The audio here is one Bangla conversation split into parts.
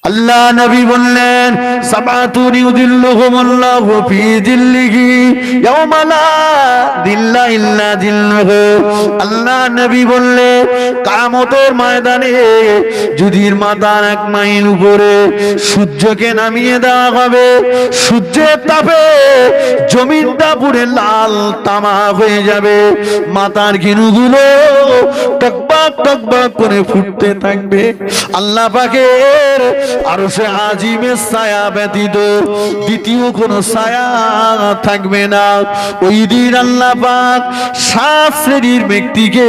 আল্লাহ নবী বললেন সাবাতুন ইউদিল্লুহুমুল্লাহু ফি যিল্লিহি ইয়াওমা লা যিল্লা ইল্লা যিল্লুহু। আল্লাহ নবী বললেন কিয়ামতের ময়দানে যদি মাথার 1 মাইল উপরে সূর্যকে নামিয়ে দেওয়া হবে, সূর্যের তাপে জমিনটা পুরো লাল তামা হয়ে যাবে, মাথার গিনুগুলো টকবক টকবক করে ফুটতে থাকবে। আল্লাহ পাকের আরশে আজিমের ছায়া ব্যতীত দ্বিতীয় কোনো ছায়া থাকবে না। ওই দিন আল্লাহ পাক 7 শ্রেণীর ব্যক্তিকে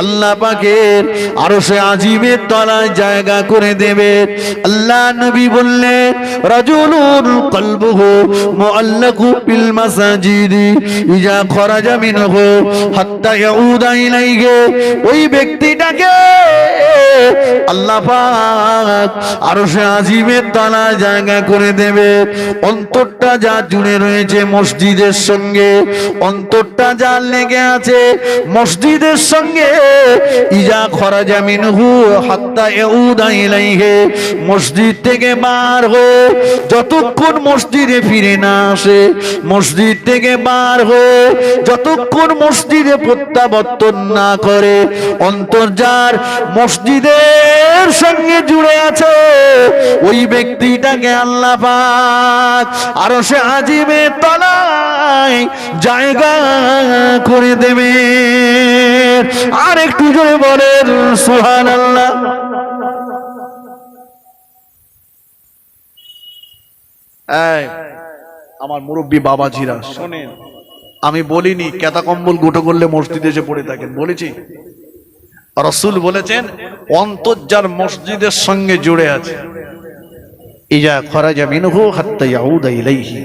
আল্লাহ পাকের আরশে আজিমের তলায় জায়গা করে দেবে। আল্লাহ নবী বললেন রাজুলুন কলবুহু মুআল্লাকু বিল মাসাজিদি ইজা খরাজা মিনহু হাত্তা ইয়াউদা ইলাইহি। ওই ব্যক্তিটাকে আল্লাহ পাক আরশে আজিমের তলায় জায়গা করে দেবে। অন্তরটা যা জুড়ে রয়েছে মসজিদের সঙ্গে, অন্তরটা যা লেগে আছে মসজিদের সঙ্গে, ইজা খরাজা মিনহু হাত্তা ইয়াউদা ইলাইহি, মসজিদ থেকে বার হয়ে যতক্ষণ মসজিদে ফিরে না আসে, মসজিদ থেকে বার হয়ে যতক্ষণ মসজিদে প্রত্যাবর্তন না করে, অন্তর যার মসজিদের সঙ্গে জুড়ে আছে ওই ব্যক্তিটাকে আল্লাহ পাক আরশে আজিমের তলায় জায়গা করে দেবে। আর একটু জোরে বলেন সুবহানাল্লাহ। এই আমার মুরব্বী বাবাজিরা শোনেন, আমি বলিনি কেতা কম্বল গোটো করলে মসজিদে এসে পড়ে থাকেন, বলেছি? রাসূল বলেছেন অন্তর যার মসজিদের সঙ্গে জুড়ে আছে, ইজা খরাজা মিনহু হাত্তা ইয়াউদা ইলাইহি,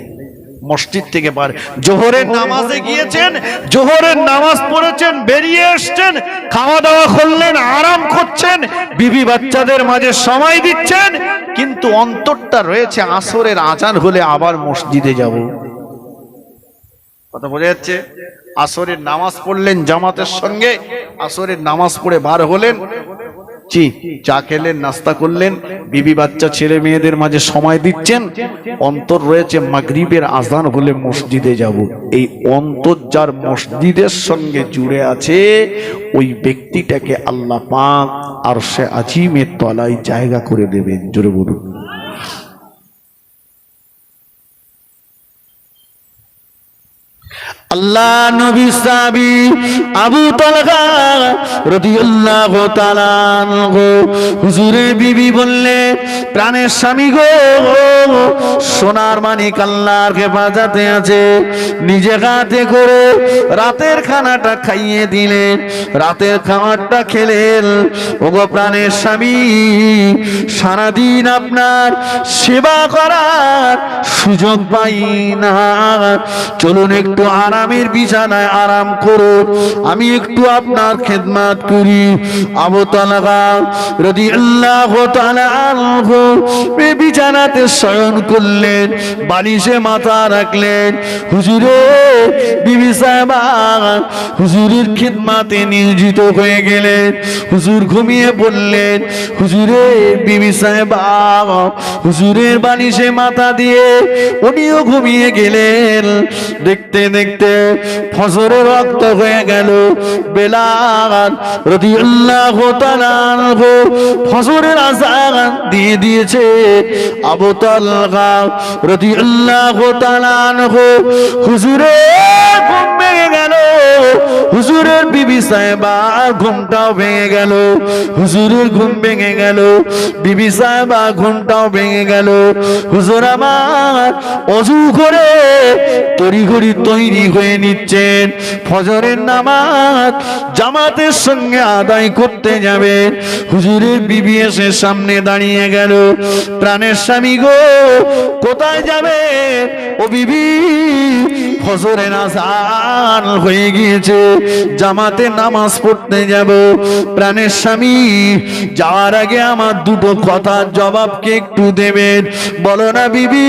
মসজিদ থেকে বার, জোহরের নামাজে গিয়েছেন, জোহরের নামাজ পড়েছেন, বেরিয়ে এসেছেন, খাওয়া দাওয়া করলেন, আরাম করছেন, বিবি বাচ্চাদের মাঝে সময় দিচ্ছেন, কিন্তু অন্তরটা রয়েছে আসরের আজান হলে আবার মসজিদে যাব। কথা বোঝা যাচ্ছে? আসরের নামাজ পড়লেন জামাতের সঙ্গে, আসরের নামাজ পড়ে বার হলেন, চা খেলেন, নাস্তা করলেন, বিবি বাচ্চা ছেলে মেয়েদের মাঝে সময় দিচ্ছেন, অন্তর রয়েছে মাগরিবের আজান হলে মসজিদে যাব। এই অন্তর যার মসজিদের সঙ্গে জুড়ে আছে ওই ব্যক্তিটাকে আল্লাহ পাক আরশে আজিমের তলায় জায়গা করে দেবেন। জোরে বলুন। আল্লাহ নবী সাহাবী আবু তালহা রাদিয়াল্লাহু তাআলা আনহু হুজুরের বিবি বললেন প্রাণের স্বামী গো, সোনার মানিক আল্লাহর হেফাজতে আছে, নিজে হাতে করে রাতের খানাটা খাইয়ে দিলেন, রাতের খাবারটা খেলেন। ওগো প্রাণের স্বামী, সারাদিন আপনার সেবা করার সুযোগ পাই না, চলুন একটু আরামের বিছানায় আরাম করুন, আমি একটু আপনার খেদমত করি। আবু তালহা রাদিয়াল্লাহু তাআলা আনহু বিছানাতে শয়ন করলেন, বালিশে মাথা রাখলেন। হুজুরে বিবি সাহেবা হুজুরের খেদমতে নিয়োজিত হয়ে গেলেন। হুজুর ঘুমিয়ে পড়লেন। হুজুরে বিবি সাহেবা হুজুরের বালিশে মাথা দিয়ে উনিও ঘুমিয়ে গেলেন। দেখতে দেখতে ফজরের ওয়াক্ত হয়ে গেল। বেলাল রাদিয়াল্লাহু তাআলা আনহু ফজরের আযান দিয়ে দিয়েছে। আবু তালহা রাদিয়াল্লাহু তাআলা আনহু হুজুরের ঘুম ভেঙে গেল। হুজুরের বিবি সাহেবা ঘুমটাও ভেঙে গেল। হুজুরের ঘুম ভেঙে গেল, বিবি সাহেবা ঘুমটাও ভেঙে গেল। হুজুর আমার ওযু করে তড়িঘড়ি তৈরি হয়ে নিচ্ছেন, ফজরের নামাজ জামাতের সঙ্গে আদায় করতে যাবেন। হুজুরের বিবি এসে সামনে দাঁড়িয়ে গেল। প্রাণের স্বামী গো, কোথায় যাবে? ও বিবি, ফজরের আযান হয়ে গিয়েছে। দিয়েছে জামাতে নামাজ পড়তে যাব। প্রাণের স্বামী, যাওয়ার আগে আমার দুটো কথার জবাবকে একটু দেবেন। বলো না বিবি,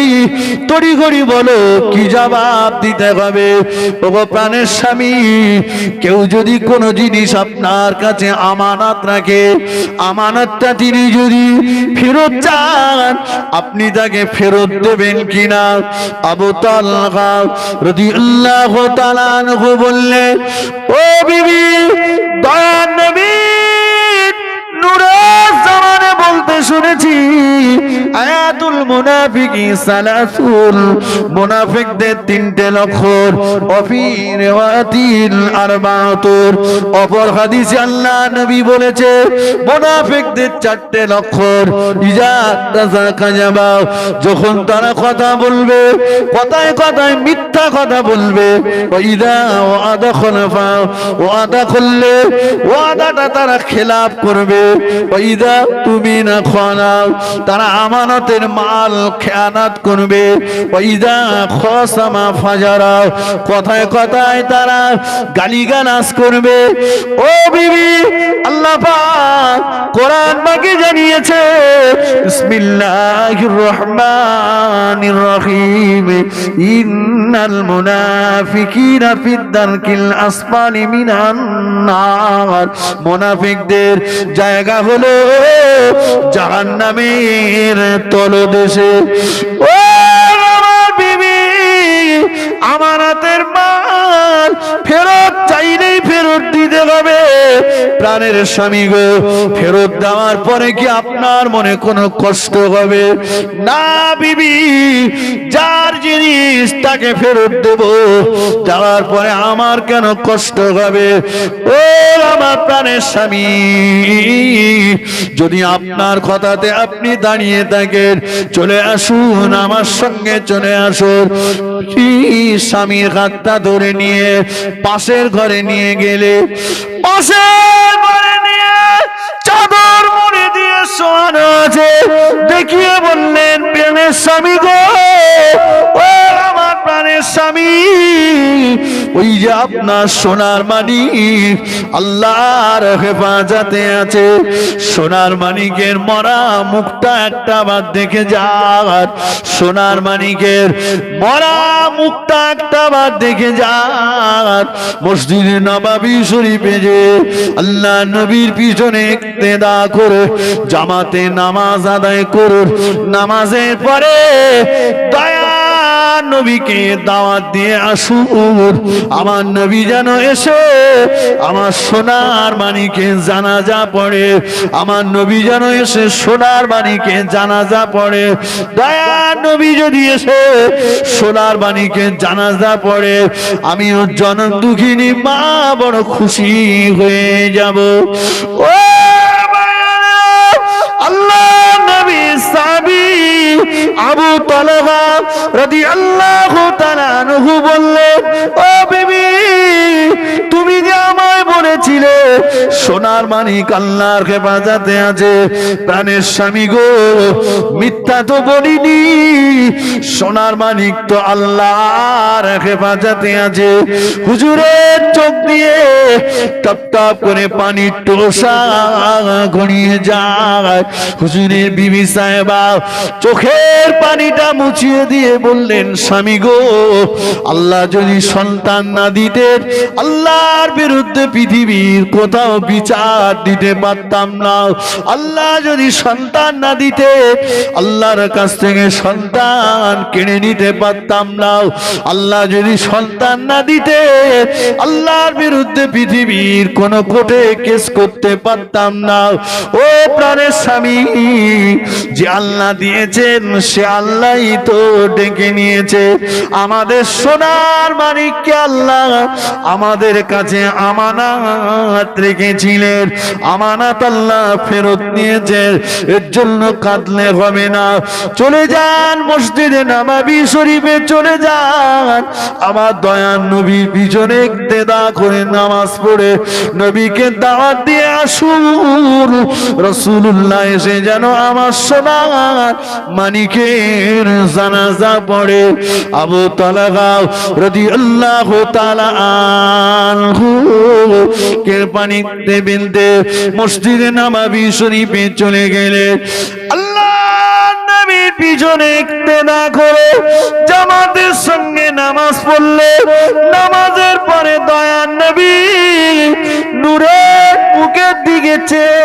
তড়িঘড়ি বলো, কি জবাব দিতে হবে? ওগো প্রাণের স্বামী, কেউ যদি কোনো জিনিস আপনার কাছে আমানত রাখে, আমানতটা তিনি যদি ফেরত চান, আপনি তাকে ফেরত দেবেন কিনা? আবু তালহা রাদিয়াল্লাহু তাআলা আনহু বললেন, ও বিবি, দয়ার নবী নূরের জামানে বলতে শুনেছি, আয়াতুল মুনাফিকি সালাসুল, মুনাফিকদের 3টে লক্ষণ, অফি রিওয়ায়াতিল আরবাতুর, অপর হাদিসে আল্লাহ নবী বলেছে মুনাফিকদের 4টে লক্ষণ। ইজা তাযাকাযাবা, যখন তারা কথা বলবে, কথায় কথায় মিথ্যা কথা বলবে। ইদা ওয়াদা খলাফা, ওয়াদা করলে ওয়াদাটা তারা খেলাফ করবে। ইদা তুমিনা খানা, তারা আমানতের মাল খেয়ানত করবে। ইদা খাসামা ফাজারা, কথায় কথায় তারা গালিগালাজ করবে। ও বিবি, আল্লাহ পাক কোরআন পাকে জানিয়েছে, বিসমিল্লাহির রহমানির রহিম, ইন্নাল মুনাফিকিনা ফিদ দারকিল আসফালি মিনান নার, মুনাফিকদের জায়গা হলো জাহান্নামের তলদেশে। ও আমার বিবি, আমানতের মাল ফেরত চাইলেই ফেরত দিতে হবে। প্রাণের স্বামী গো, ফেরত দেওয়ার পরে কি আপনার মনে কোনো কষ্ট হবে? না বিবি, যার জিনিস তাকে ফেরত দেব, দেওয়ার পরে আমার কেন কষ্ট হবে? ও আমার প্রাণের স্বামী, যদি আপনার কথাতে আপনি দাঁড়িয়ে থাকেন, চলে আসুন আমার সঙ্গে, চলে আসুন। স্বামীর হাতটা ধরে নিয়ে পাশের ঘরে নিয়ে গেলে, পাশের ঘরে নিয়ে চাদর মুড়ি দিয়ে শোয়ানো আছে, দেখিয়ে বললেন, প্রাণের স্বামী গো, ও আমার প্রাণের স্বামী, ওই যে আপনার সোনার মানিক আল্লাহর হেফাজতে আছে, সোনার মানিকের মরা মুখটা একটা বার দেখে যান, সোনার মানিকের মরা মুখটা একটা বার দেখে যান। মসজিদে নববী শরীফে যে আল্লাহ নবীর পিছনে ইক্তেদা করে জামাতে নামাজ আদায় করুন, নামাজের পরে দয়া নবীকে দাওয়াত দিয়ে আসুন। আমার নবী যেন এসে আমার সোনার মানিকে জানাজা পড়ে, আমার নবী যেন এসে সোনার মানিকে জানাজা পড়ে। দয়া নবী যদি এসে সোনার মানিকে জানাজা পড়ে, আমিও জনম দুঃখিনী মা বড় খুশি হয়ে যাব। ও আল্লাহ নবী সাহাবী আবু তালহা রাদিয়াল্লাহু তাআলা আনহু বললেন, ও বিবি, তুমি যে আমায় বলেছিলে সোনার মানিক আল্লাহর হেফাজতে আছে, প্রাণের স্বামী গো, মিথ্যা তো বলিনি, সোনার মানিক তো আল্লাহর হেফাজতে আছে। হুজুরের চোখ দিয়ে টপ টপ করে পানির টোসা গড়িয়ে যায়। হুজুরের বিবি সাহেবা চোখের পানিটা মুছিয়ে দিয়ে বললেন, স্বামী গো, আল্লাহ যদি সন্তান না দিতেন, আল্লাহর বিরুদ্ধে পৃথিবীর কোথাও বিচার দিতে পারতাম না। আল্লাহ যদি সন্তান না দিতে, আল্লাহর কাছ থেকে সন্তান কেড়ে নিতে পারতাম না। আল্লাহ যদি সন্তান না দিতে, আল্লাহর বিরুদ্ধে পৃথিবীর কোন কোর্টে কেস করতে পারতাম না। ও প্রাণের স্বামী, যে আল্লাহ দিয়েছেন সে আল্লাহই তো ডেকে নিয়েছে। আমাদের সোনার মানিককে আল্লাহ আমাদের কাছে আমানত রেখেছিলেন, আমানত আল্লাহ ফেরত নিয়েছে, এর জন্য কাঁদলে হবে না। চলে যান মসজিদে নববী শরীফে, চলে যান, আমার দয়ার নবীর পিছনে ইক্তেদা করে নামাজ পড়ে নবীকে দাওয়াত দিয়ে আসুন। রাসূলুল্লাহ এসে যেন আমার সোনার মানিকের জানাজা পড়ে। আবু তালহা রাদিয়াল্লাহু তাআলা আনহু কে পানি দেবেনতে মসজিদে নববী শরীফে চলে গেলেন। আল্লাহ নবীর পিছনে ইক্তেদা করে জামাতের সঙ্গে নামাজ পড়লে, নামাজের পরে দয়ার নবী নূরের মুখের দিকে চেয়ে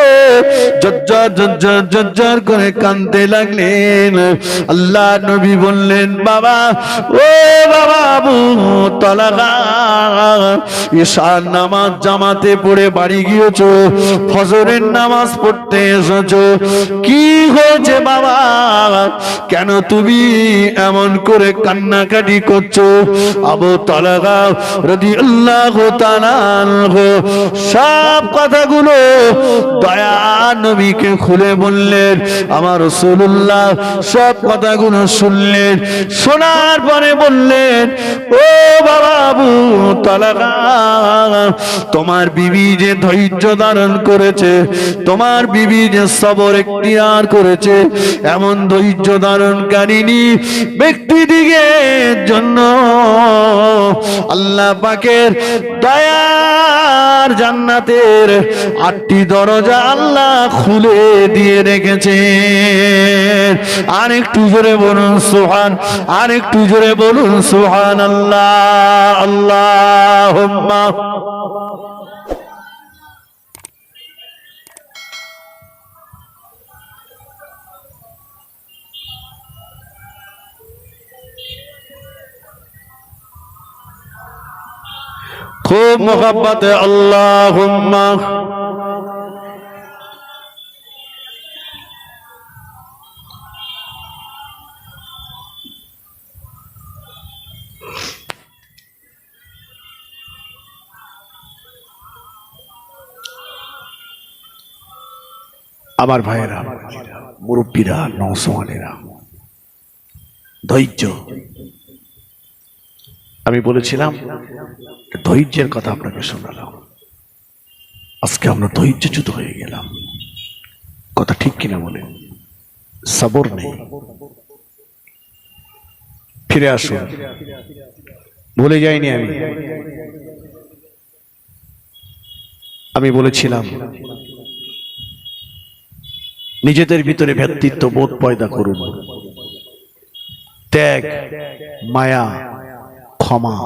জজ্জর জজ্জর জজ্জর করে কাঁদতে লাগলেন। আল্লাহ নবী বললেন, বাবা, ও বাবা আবু তালহা, ঈশার নামাজ জামাতে পড়ে বাড়ি গিয়েছো, ফজরের নামাজ পড়তে এসেছো, কি হয়েছে বাবা? কেন তুমি এমন করে কান্নাকাটি করছো? আবু তালহা রাদিয়াল্লাহু তাআলা আনহু সব কথাগুলো দয়া নবীকে খুলে বললেন। আমার রাসূলুল্লাহ সব কথাগুলো শুনলেন, শোনার পরে বললেন, ও বাবা আবু তালহা, তোমার বিবি যে ধৈর্য ধারণ করেছে, তোমার বিবি যে সবর এখতিয়ার করেছে, এমন ধৈর্য ধারণকারিণী ব্যক্তিদিকে জন্য আল্লাহ পাকের দয়ার জান্নাতের 8টি দরজা আল্লাহ খুলে দিয়ে রেখেছে। আরেকটু জোরে বলুন সুবহান, আরেকটু জোরে বলুন সুবহানাল্লাহ। আল্লাহুম্মা খুব মোহাব্বতে আল্লাহুম্মা। আমার ভাইয়েরা, মুরব্বীরা, নওজওয়ানেরা, ধৈর্য। আমি বলেছিলাম ধৈর্যের কথা আপনাকে শোনালাম, আজকে আমরা ধৈর্যচ্যুত হয়ে গেলাম। কথা ঠিক কিনা বলেন? সবর নেই। ফিরে আসুন, ভুলে যাইনি আমি বলেছিলাম নিজেদের ভিতরে ভ্রাতৃত্ব বোধ পয়দা করুন, ত্যাগ, মায়া, ক্ষমা।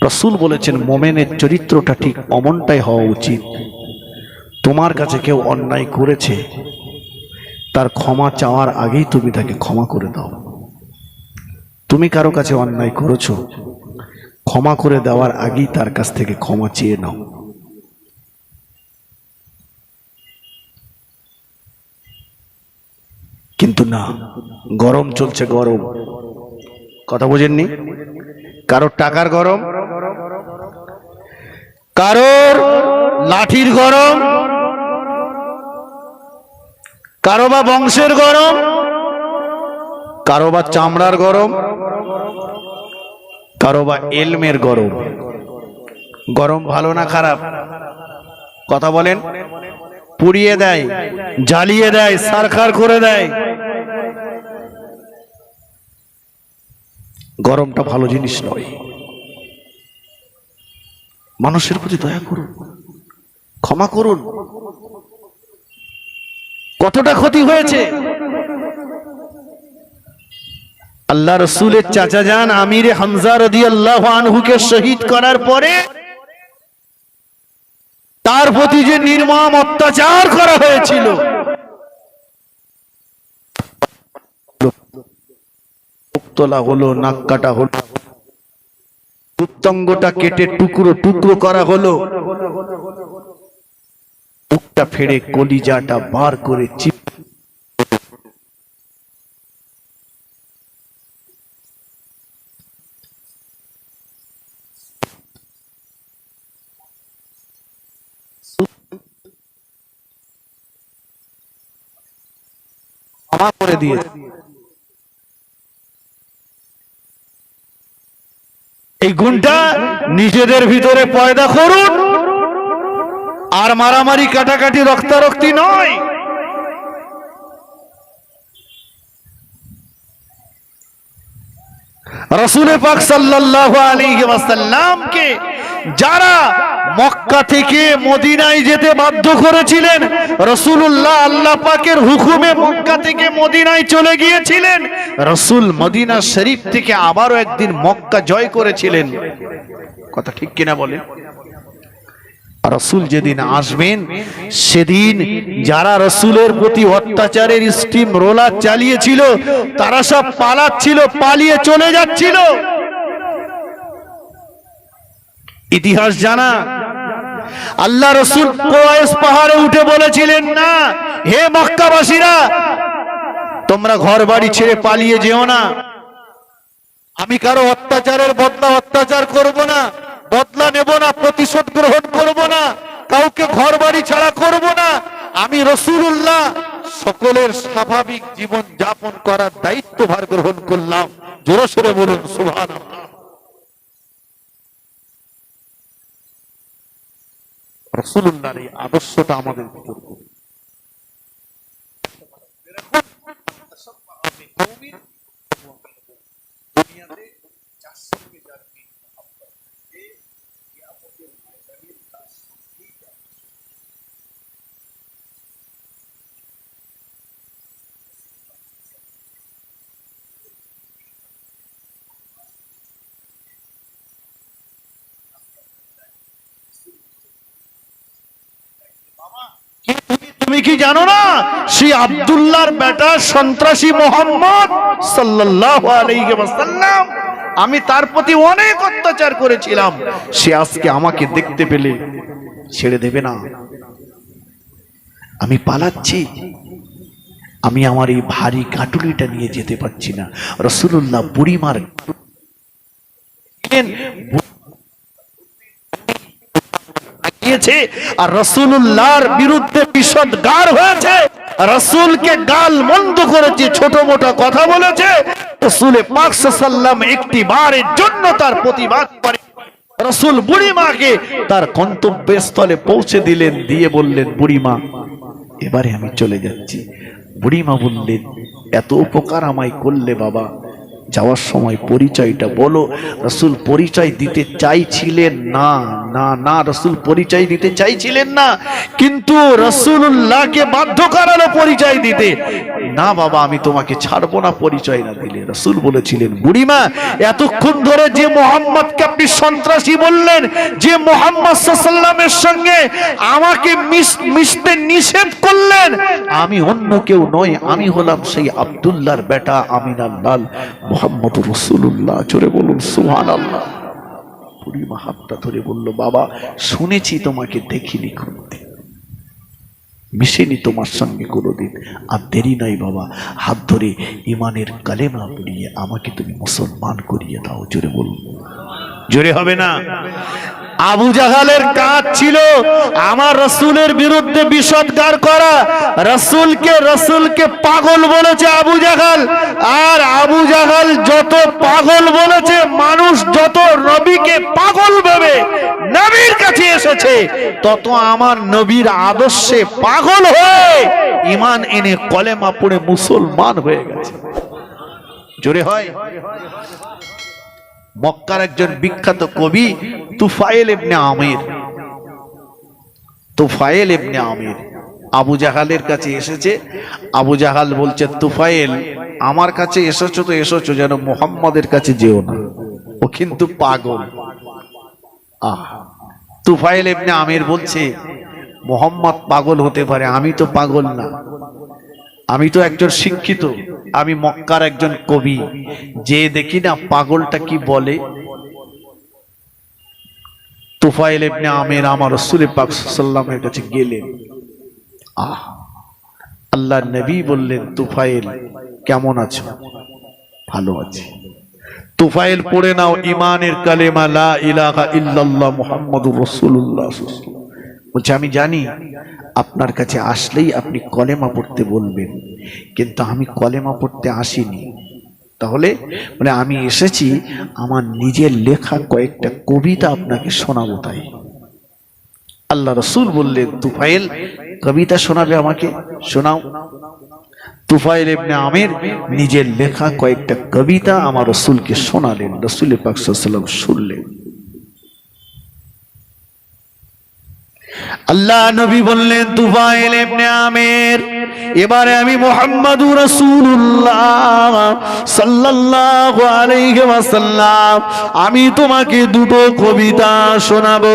রাসূল বলেছেন মুমিনের চরিত্রটা ঠিক অমনটাই হওয়া উচিত। তোমার কাছে কেউ অন্যায় করেছে, তার ক্ষমা চাওয়ার আগেই তুমি তাকে ক্ষমা করে দাও। তুমি কারো কাছে অন্যায় করেছো, ক্ষমা করে দেওয়ার আগেই তার কাছ থেকে ক্ষমা চেয়ে নাও। কিন্তু না, গরম চলছে, গরম। কথা বোঝেননি? কারোর টাকার গরম, কারোর লাঠির গরম, কারো বা বংশের গরম, কারো বা চামড়ার গরম, কারো বা এলমের গরম। গরম ভালো না খারাপ? কথা বলেন। পুড়িয়ে দেয়, জ্বালিয়ে দেয়, সারখার করে দেয়। গরমটা ভালো জিনিস নয়। মানুষের প্রতি দয়া করুন, ক্ষমা করুন। কতটা ক্ষতি হয়েছে। আল্লাহ রসুলের চাচা যান আমিরে হামজা রাদিয়াল্লাহু আনহুকে শহীদ করার পরে তার প্রতি যে নির্মম অত্যাচার করা হয়েছিল, তোলা হলো, নাক কাটা হলো, উত্তঙ্গটা কেটে টুকরো টুকরো করা হলো, মুখটা ফেড়ে কলিজাটা বার করে চিপ ক্ষমা করে দিয়েছে। এই গুণটা নিজেদের ভিতরে পয়দা করুন, আর মারামারি কাটাকাটি রক্তারক্তি নয়। রাসূল পাক সাল্লাল্লাহু আলাইহি ওয়াসাল্লামকে যারা মক্কা থেকে মদিনায় যেতে বাধ্য করেছিলেন, রাসূলুল্লাহ আল্লাহ পাকের হুকুমে মক্কা থেকে মদিনায় চলে গিয়েছিলেন। রাসূল মদিনা শরীফ থেকে আবারও একদিন মক্কা জয় করেছিলেন। কথা ঠিক কিনা বলেন? রাসূল যেদিন আসবেন সেদিন যারা রাসূলের প্রতি অত্যাচারের স্টিম রোলার চালিয়েছিল তারা সব পালাচ্ছিল, পালিয়ে চলে যাচ্ছিল। ইতিহাস জানা, আল্লাহ রাসূল কোয়েস পাহাড়ে উঠে বলেছিলেন, না হে মক্কাবাসীরা, তোমরা ঘর বাড়ি ছেড়ে পালিয়ে যেও না। আমি কারো অত্যাচারের বদলা অত্যাচার করব না, বদলা নেব না, প্রতিশোধ গ্রহণ করব না, কাউকে ঘর বাড়ি ছাড়া করব না। আমি রাসূলুল্লাহ সকলের স্বাভাবিক জীবন যাপন করার দায়িত্বভার গ্রহণ করলাম। জোরে সোরে বলুন সুবহানাল্লাহ। রাসূলুল্লাহর এই আদর্শটা আমাদের ভিতর করুন। তুমি কি জানো না সেই আব্দুল্লাহর বেটা সন্ত্রাসী মোহাম্মদ সাল্লাল্লাহু আলাইহি ওয়াসাল্লাম, আমি তার প্রতি অনেক অত্যাচার করেছিলাম, সে আজকে আমাকে দেখতে পেলে ছেড়ে দেবে না। আমি পালাচ্ছি, আমি আমার এই ভারী কাটুলিটা নিয়ে যেতে পারছি না। রাসূলুল্লাহ বুড়িমার আর রাসূলুল্লাহর বিরুদ্ধে বিষদগার হয়েছে, রাসূলকে গাল মন্দ করেছে, ছোট মোটা কথা বলেছে। রাসূল পাক সাল্লাল্লাহু আলাইহি ওয়াসাল্লাম একটি বারের জন্য তার প্রতিবাদ করে রাসূল বুড়িমাকে তার গন্তব্যস্থলে পৌঁছে দিলেন, দিয়ে বললেন, বুড়িমা এবারে আমি চলে যাচ্ছি। বুড়িমা বললেন, এত উপকার আমায় করলে বাবা, যাওয়ার সময় পরিচয়টা বলো। রাসূল পরিচয় দিতে চাইছিলেন না, না না, রাসূল পরিচয় দিতে চাইছিলেন না, কিন্তু রাসূলুল্লাহকে বাধ্য করালো পরিচয় দিতে। না বাবা, আমি তোমাকে ছাড়বো না পরিচয় না দিলে। রাসূল বলেছিলেন, বুড়িমা এতক্ষণ ধরে যে মুহাম্মদকে আপনি সন্ত্রাসী বললেন, যে মুহাম্মদ সাল্লাল্লাহু আলাইহি ওয়াসাল্লামের সঙ্গে আমাকে মিশতে নিষেধ করলেন, আমি অন্য কেউ নই, আমি হলাম সেই আব্দুল্লাহর বেটা আমিনার লাল মুহাম্মদুর রাসূলুল্লাহ। জোরে বলুন সুবহানাল্লাহ। বুড়িমা হাতটা ধরে বলল, বাবা শুনেছি তোমাকে দেখিনি কোনদিন, মিশেনি তোমার সঙ্গে কোনোদিন, আর দেরি নাই বাবা, হাত ধরে ইমানের কালেমা পড়িয়ে আমাকে তুমি মুসলমান করিয়ে দাও। জোরে বলুন, জোরে হবে না? আবু জাহালের কাজ ছিল আমার রাসূলের বিরুদ্ধে বিষদগার করা। রাসূলকে পাগল বলেছে আবু জাহাল, আর আবু জাহাল যত পাগল বলেছে, মানুষ যত নবীকে পাগল ভেবে নবীর কাছে এসেছে, তত আমার নবীর আদর্শে পাগল হয়ে ঈমান এনে কলেমা পড়ে মুসলমান হয়ে গেছে। জোরে হয়? মক্কার একজন বিখ্যাত কবি তুফাইল ইবনে আমির, তুফাইল ইবনে আমির আবু জাহালের কাছে এসেছে। আবু জাহাল বলছে, তুফাইল আমার কাছে এসেছো তো এসেছো, যেন মুহাম্মাদের কাছে যেও না, ও কিন্তু পাগল। তুফাইল ইবনে আমির বলছে, মুহাম্মদ পাগল হতে পারে, আমি তো পাগল না, আমি তো একজন শিক্ষিত, আমি মক্কার একজন কবি, যে দেখি না পাগলটা কি বলে। তুফাইল ইবনে আমির আমার রাসূল পাক সাল্লাল্লাহু আলাইহি ওয়াসাল্লামের কাছে গেলেন। আল্লাহর নবী বললেন, তুফাইল কেমন আছো? ভালো আছি। তুফাইল পড়ে নাও ইমানের কালেমা লা ইলাহা ইল্লাল্লাহ মুহাম্মাদুর রাসূলুল্লাহ। বলছে আমি জানি আপনার কাছে আসলেই আপনি কলেমা পড়তে বলবেন, কিন্তু আমি কলেমা পড়তে আসিনি। তাহলে মানে আমি এসেছি আমার নিজের লেখা কয়েকটা কবিতা আপনাকে শোনাবো। তাই আল্লাহ রসুল বললেন, তুফাইল কবিতা শোনাবে আমাকে, শোনাও। তুফাইল ইবনে আমির নিজের লেখা কয়েকটা কবিতা আমার রসুলকে শোনালেন। রসুল পাক সাল্লাল্লাহু আলাইহি ওয়াসাল্লাম শুনলেন। আল্লাহ নবী বললেন, তুফাইল ইবনে আমির, এবারে আমি মুহাম্মাদুর রাসূলুল্লাহ সাল্লাল্লাহু আলাইহি ওয়াসাল্লাম আমি তোমাকে দুটো কবিতা শোনাবো।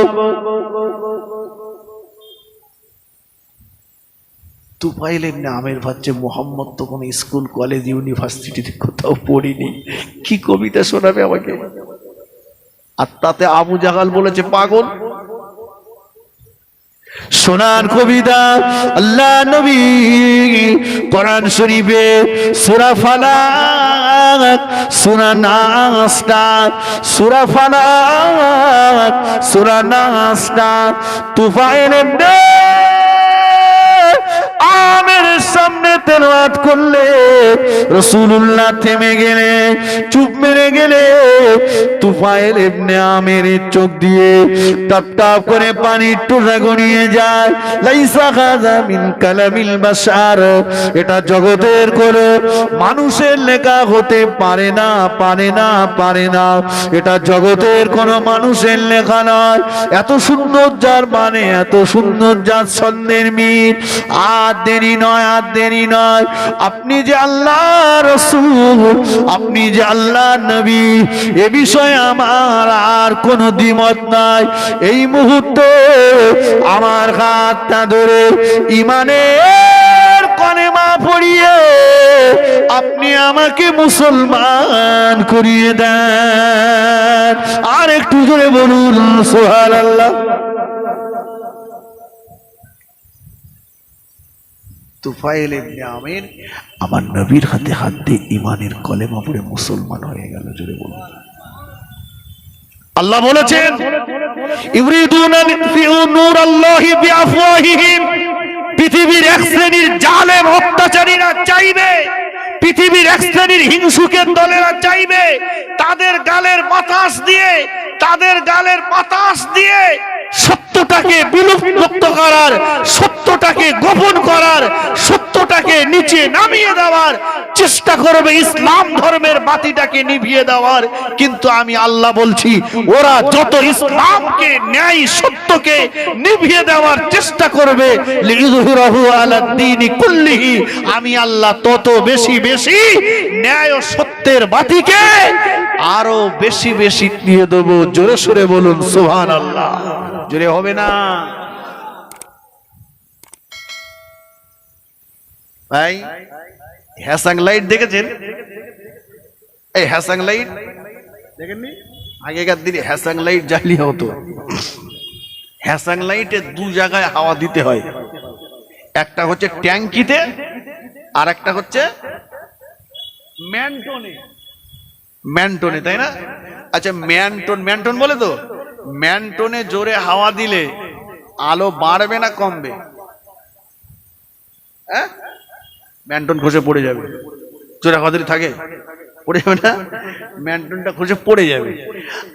তুফাইল ইবনে আমির ভাবছে মুহাম্মদ তো কোনো স্কুল কলেজ ইউনিভার্সিটিতে কোথাও পড়িনি, কি কবিতা শোনাবে আমাকে। আর তাতে আবু জাহাল বলেছে পাগল। শোনান কবিতা। আল্লাহ নবী কোরআন শরীফে সূরা ফালাক, সূরা নাস, সূরা ফালাক, সূরা নাস তুফাইল ইবনে আমির সামনে তেলাওয়াত করলে রাসূলুল্লাহ থেমে গেলে, চুপ মেরে গেলে। তুফাইল ইবনে আমিরের চোখ দিয়ে টপ টপ করে পানির টুকরা গড়িয়ে যায়। লাইসা হাযা মিন কালামিল বাশার, এটা জগতের কোনো মানুষের লেখা হতে পারে না, পারে না, পারে না। এটা জগতের কোনো মানুষের লেখা নয়। এত সুন্দর যার মানে, এত সুন্দর যার ছন্দের মিল, আর দেরি নয়, আর দেরি নয়। আপনি যে আল্লাহ রাসূল, আপনি যে আল্লাহ নবী, এ বিষয়ে আমার আর কোনো দ্বিমত নাই। এই মুহূর্তে আমার হাতটা ধরে ঈমানের কলেমা পড়িয়ে আপনি আমাকে মুসলমান করিয়ে দেন। আর একটু জোরে বলুন সুবহানাল্লাহ। তুফাইল ইবনে আমির আমার নবীর হাতে হাত দিয়ে ঈমানের কলেমা পড়ে মুসলমান হয়ে গেল। জোরে বলুন। আল্লাহ বলেছেন, ইউরিদুনা লিউতফিউ নূরাল্লাহি বিআফওয়াহিহিম, পৃথিবীর এক শ্রেণীর জালেম অত্যাচারীরা চাইবে, পৃথিবীর এক শ্রেণীর হিংসুকের দলেরা চাইবে তাদের গালের বাতাস দিয়ে, তাদের গালের বাতাস দিয়ে সত্যটাকে বিলুপ্ত করার, সত্যটাকে গোপন করার, সত্যটাকে নিচে নামিয়ে দেওয়ার চেষ্টা করবে, ইসলাম ধর্মের বাতিটাকে নিভিয়ে দেওয়ার। কিন্তু আমি আল্লাহ বলছি, ওরা যত ইসলামকে, ন্যায় সত্যকে নিভিয়ে দেওয়ার চেষ্টা করবে, লিইযহিরাহু আলাদ-দীনি কুল্লিহি, আমি আল্লাহ তত বেশি বেশি ন্যায় ও সত্যের বাতিকে আরো বেশি বেশি নিয়ে দেব। জোরে সোরে বলুন সুবহানাল্লাহ। জোরে হবে না ভাই? হ্যাসাং লাইট দেখেছেন? এই হ্যাসাং লাইট দেখেননি? আগেকার দিনে হ্যাসাং লাইট জ্বালিয়ে হতো। হ্যাসাং লাইটে দু জায়গায় হাওয়া দিতে হয়, একটা হচ্ছে ট্যাঙ্কিতে আর একটা হচ্ছে ম্যান্টনে। ম্যান্টনে, তাই না? আচ্ছা, ম্যান্টন, ম্যান্টন বলে তো, ম্যান্টনে জোরে হাওয়া দিলে আলো বাড়বে না কমবে? হ্যাঁ, ম্যান্টন খসে পড়ে যাবে। জোরে হাওয়া দিলে থাকে, পড়ে যাবে না? ম্যান্টনটা খসে পড়ে যাবে।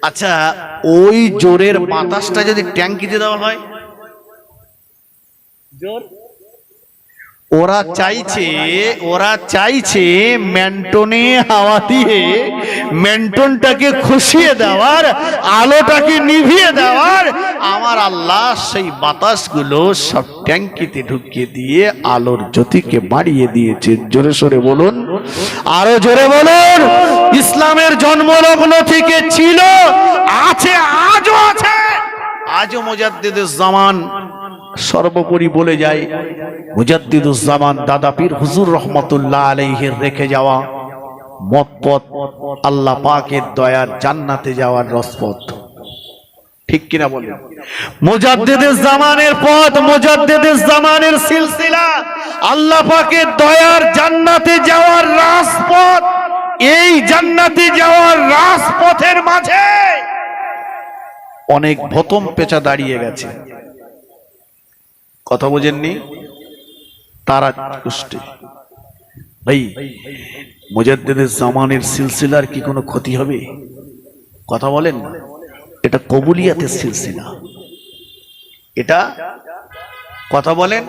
আচ্ছা, ওই জোরের বাতাসটা যদি ট্যাঙ্কিতে দেওয়া হয়, জোর, ওরা চাইছে ম্যান্টনে হাওয়া দিয়ে ম্যান্টনটাকে খুশিয়ে দেওয়ার, আলোটাকে নিভিয়ে দেওয়ার। আমার আল্লাহ সেই বাতাসগুলো সব ট্যাঙ্কিতে ঢুকিয়ে দিয়ে আলোর জ্যোতিকে বাড়িয়ে দিয়েছে। জোরে সোরে বলুন, আরো জোরে বলুন। ইসলামের জন্মলগ্ন থেকে ছিল, আছে, আজও আছে। আজও মুজাদ্দিদুজ জামান সর্বোপরি বলে যায়, মুজাদ্দিদুজ জামান দাদা পীর হুজুর রহমাতুল্লাহ আলাইহির রেখে যাওয়া মত পথ, আল্লাহ পাকের দয়ার জান্নাতে যাওয়ার রসপথ। ঠিক কিনা বলেন? মুজাদ্দিদুজ জামানের পথ, মুজাদ্দিদুজ জামানের সিলসিলা, আল্লাহ পাকের দয়ার জান্নাতে যাওয়ার রাজপথ। এই জান্নাতে যাওয়ার রাজপথের মাঝে অনেক ভতম পেঁচা দাঁড়িয়ে গেছে। কথা বোঝেননি? তারা গোষ্ঠী। ভাই, মুজাদ্দিদের জামানের সিলসিলার কি কোনো ক্ষতি হবে? কথা বলেন না। এটা কবুলিয়াতের সিলসিলা। এটা কথা বলেন।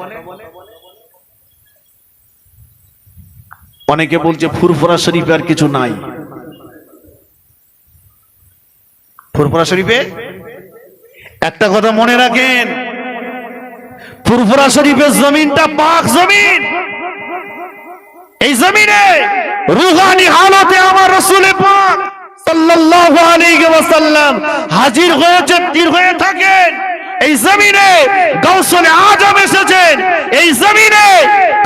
অনেকে বলছে ফুরফুরা শরীফে আর কিছু নাই। ফুরফুরা শরীফে একটা কথা মনে রাখেন, ফুরফুরা শরীফের জমিনটা পাক জমিন। এই জমিনে রুহানি হালতে আমার রাসূল পাক সাল্লাল্লাহু আলাইহি ওয়াসাল্লাম হাজির হয়েছেন, তীর হয়ে থাকেন। এই জমিনে গাউসুল আজম এসেছেন, এই জমিনে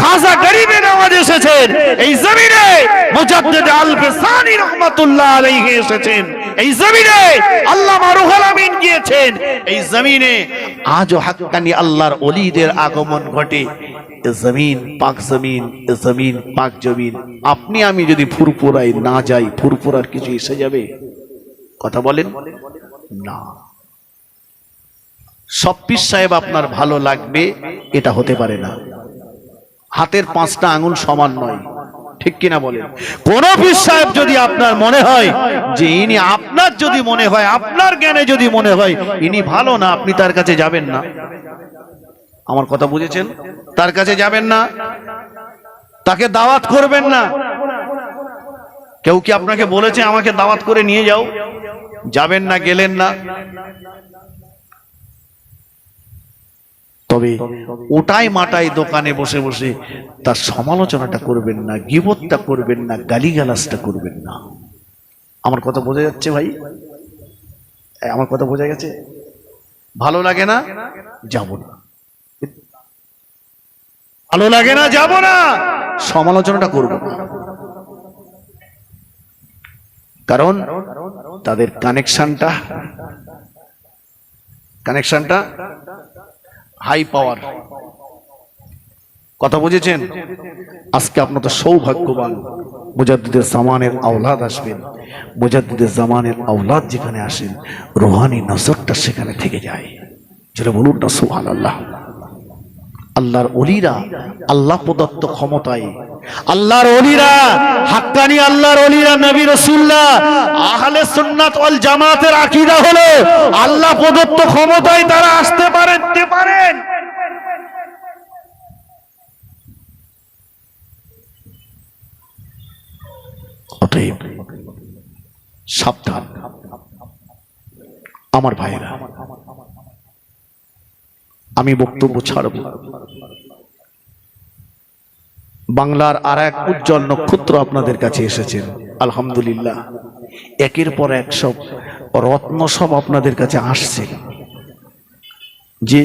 খাজা গরিবে নওয়াজ এসেছেন, এই জমিনে মুজাদ্দিদ আল-ফিসানি রাহমাতুল্লাহ আলাইহি এসেছেন, এই জমিনে আল্লামা রুহুল আমিন গিয়েছেন, এই জমিনে আজও হাক্কানি আল্লাহর ওলিদের আগমন ঘটে। জমিন পাক জমিন, জমিন পাক জমিন। আপনি আমি যদি ফুরফুরায় না যাই, ফুরফুরার কিছু এসে যাবে? কথা বলেন না। সব পীর সাহেব আপনার ভালো লাগবে এটা হতে পারে না। হাতের 5টা আঙ্গুল সমান নয়, ঠিক কিনা বলেন? কোন পীর সাহেব যদি আপনার মনে হয় যে ইনি, আপনার যদি মনে হয়, আপনার জ্ঞানে যদি মনে হয় ইনি ভালো না, আপনি তার কাছে যাবেন না। আমার কথা বুঝেছেন? তার কাছে যাবেন না, তাকে দাওয়াত করবেন না। কেউ কি আপনাকে বলেছে আমাকে দাওয়াত করে নিয়ে যাও? যাবেন না, গেলেন না। তবে ওটাই মাটাই দোকানে বসে বসে তার সমালোচনাটা করবেন না, গীবতটা করবেন না, গালিগালাজটা করবেন না। আমার কথা বোঝা যাচ্ছে ভাই? আমার কথা বোঝা গেছে? ভালো লাগে না, যাব না। ভালো লাগে না, যাব না। সমালোচনাটা করব না, কারণ তাদের কানেকশনটা হাই পাওয়ার। কথা বুঝেছেন? আজকে আপনার তো সৌভাগ্যবান, মুজাদ্দিদের জামানের আওলাদ আসবেন। মুজাদ্দিদের জামানের আওলাদ যেখানে আসেন, রুহানি নজরটা সেখানে থেকে যায়। যেটা বলুন না সুবহানাল্লাহ। আল্লাহর ওলিরা আল্লাহ প্রদত্ত ক্ষমতায়, আল্লাহর ওলিরা হাক্কানি, আল্লাহর ওলিরা নবী রাসূলুল্লাহ আহলে সুন্নাত ওয়াল জামাতের আকীদা হলো আল্লাহ প্রদত্ত ক্ষমতায় তারা আসতে পারেন। অতএব সাবধান আমার ভাইরা। আমি বক্তব্য ছাড়ব। বাংলার আর এক উজ্জ্বল নক্ষত্র আপনাদের কাছে এসেছেন, আলহামদুলিল্লাহ। একের পর এক সব রত্ন সব আপনাদের কাছে আসছে। যে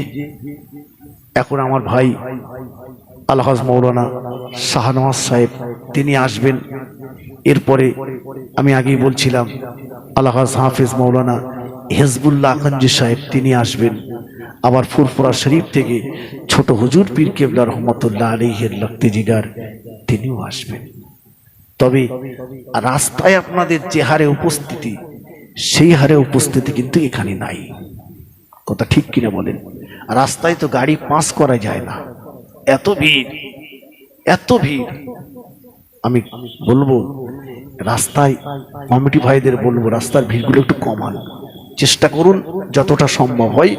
এখন আমার ভাই আলহাজ মাওলানা শাহনওয়াজ সাহেব তিনি আসবেন। এরপরে আমি আগেই বলছিলাম আলহাজ হাফেজ মাওলানা হিজবুল্লাহ আখন্দি সাহেব তিনি আসবেন। আবার ফুরফুরা শরীফ থেকে ছোট হুজুর পীর কেবলা রহমতুল্লাহ আলাইহির লক্তি জিগার তিনিও আসবেন। তবে রাস্তায় আপনাদের যে হারে উপস্থিতি, সেই হারে উপস্থিতি কিন্তু এখানে নাই। কথা ঠিক কিনা বলেন? রাস্তায় তো গাড়ি পাস করা যায় না, এত ভিড়, এত ভিড়। আমি বলবো রাস্তায় কমিটি ভাইদের বলবো রাস্তার ভিড়গুলো একটু কমান, চেষ্টা করুন যতটা সম্ভব হয়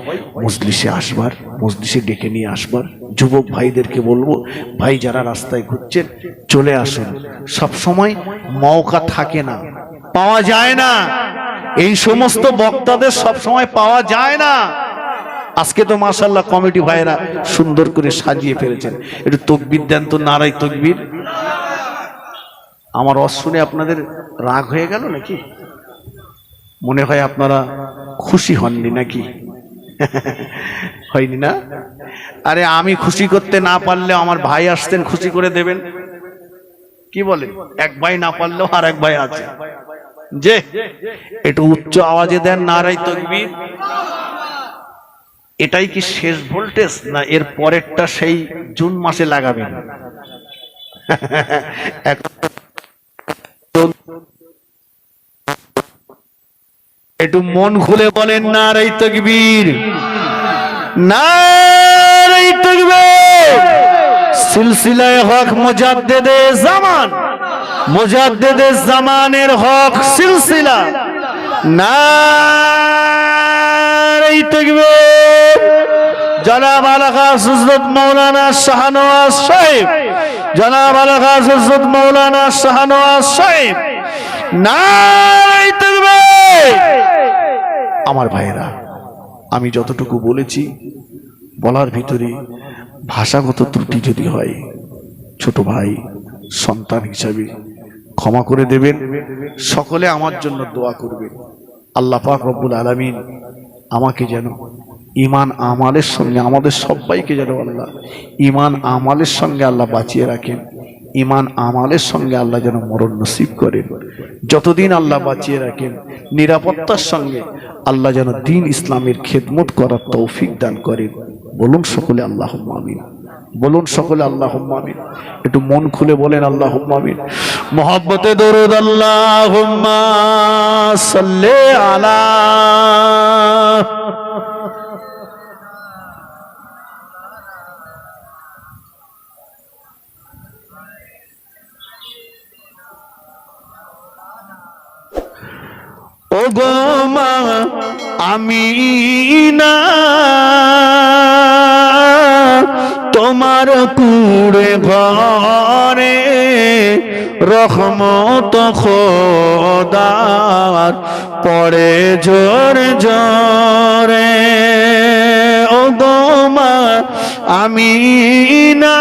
মজলিসে আসবার, মজলিসে ডেকে নিয়ে আসবার। যুবক ভাইদেরকে বলবো ভাই যারা রাস্তায় ঘুরছেন চলে আসুন। সব সময় মওকা থাকে না, পাওয়া যায় না, এই সমস্ত বক্তাদের সব সময় পাওয়া যায় না। আজকে তো মাশাআল্লাহ কমিটি ভাইরা সুন্দর করে সাজিয়ে ফেলেছেন। একটু তাকবীর দেন তো, নারায়ে তাকবীর। আমার ওয়াজ শুনে আপনাদের রাগ হয়ে গেল নাকি? মনে হয় আপনারা খুশি হননি নাকি? হয়নি না? আরে আমি খুশি করতে না পারলে আমার ভাই আসতেন, খুশি করে দেবেন। কি বলেন? এক ভাই না পারলেও আর এক ভাই আছে, যে একটু উচ্চ আওয়াজে দেন নারায়ে তাকবীর। এটাই কি শেষ ভোল্টেজ, না এর পরেরটা সেই জুন মাসে লাগাবেন? একটু মন খুলে বলেন নারায়ে তাকবীর, নারায়ে তাকবীর। সিলসিলায়ে হক মুজাদ্দিদে জামান, মুজাদ্দিদে জামানের হক সিলসিলা, নারে তাকবীর। জনাব আলহা হযরত মাওলানা শাহনওয়াজ সাহেব, জনাব আলহা হযরত মাওলানা শাহনওয়াজ সাহেব, নারে তাকবীর। আমার ভাইরা, আমি যতটুকু বলেছি বলার ভিতরে ভাষাগত ত্রুটি যদি হয়, ছোট ভাই সন্তান হিসাবে ক্ষমা করে দেবেন। সকলে আমার জন্য দোয়া করবেন। আল্লাহ পাক রব্বুল আলামিন আমাকে যেন ঈমান আমালের সঙ্গে, আমাদের সবাইকে যেন আল্লাহ ঈমান আমালের সঙ্গে আল্লাহ বাঁচিয়ে রাখেন। ঈমান আমালের সঙ্গে আল্লাহ যেন মরণ নসিব করেন। যতদিন আল্লাহ বাঁচিয়ে রাখেন, নিরাপত্তার সঙ্গে আল্লাহ যেন দ্বীন ইসলামের খেদমত করার তৌফিক দান করেন। বলুন সকলে আল্লাহুম্মা আমিন। বলুন সকলে আল্লাহুম্মা আমিন। একটু মন খুলে বলেন আল্লাহুম্মা আমিন। মুহাব্বতে দরুদ আল্লাহুম্মা সাল্লি আলা। ও গো মা আমিনা, তোমার কুড়ে ঘরে রহমত খোদার পড়ে জোরে জোরে। ও গো মা আমিনা,